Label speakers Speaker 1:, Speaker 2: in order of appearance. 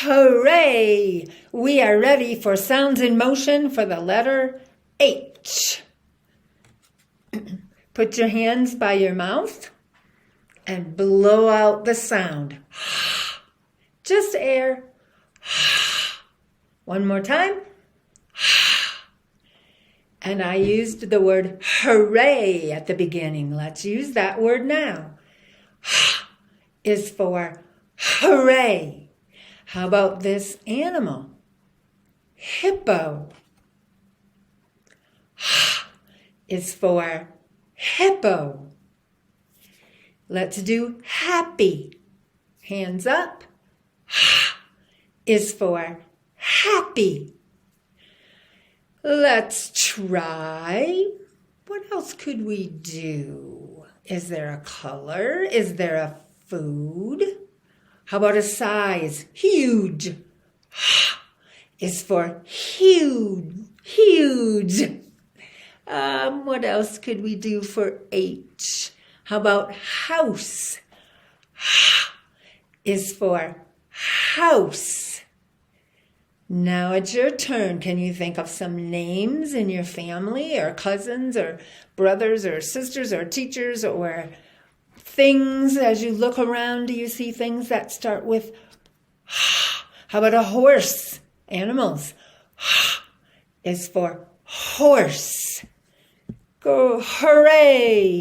Speaker 1: Hooray! We are ready for sounds in motion for the letter H. Put your hands by your mouth and blow out the sound. Just air. One more time. And I used the word hooray at the beginning. Let's use that word now. Is for hooray. How about this animal? Hippo. Is for hippo. Let's do happy. Hands up. Is for happy. Let's try. What else could we do? Is there a color? Is there a food? How about a size? Huge. Is for huge. Huge. What else could we do for H? How about house? Is for house. Now it's your turn. Can you think of some names in your family or cousins or brothers or sisters or teachers or things? As you look around, do you see things that start with how about a horse? Animals. Is for horse. Go, hooray!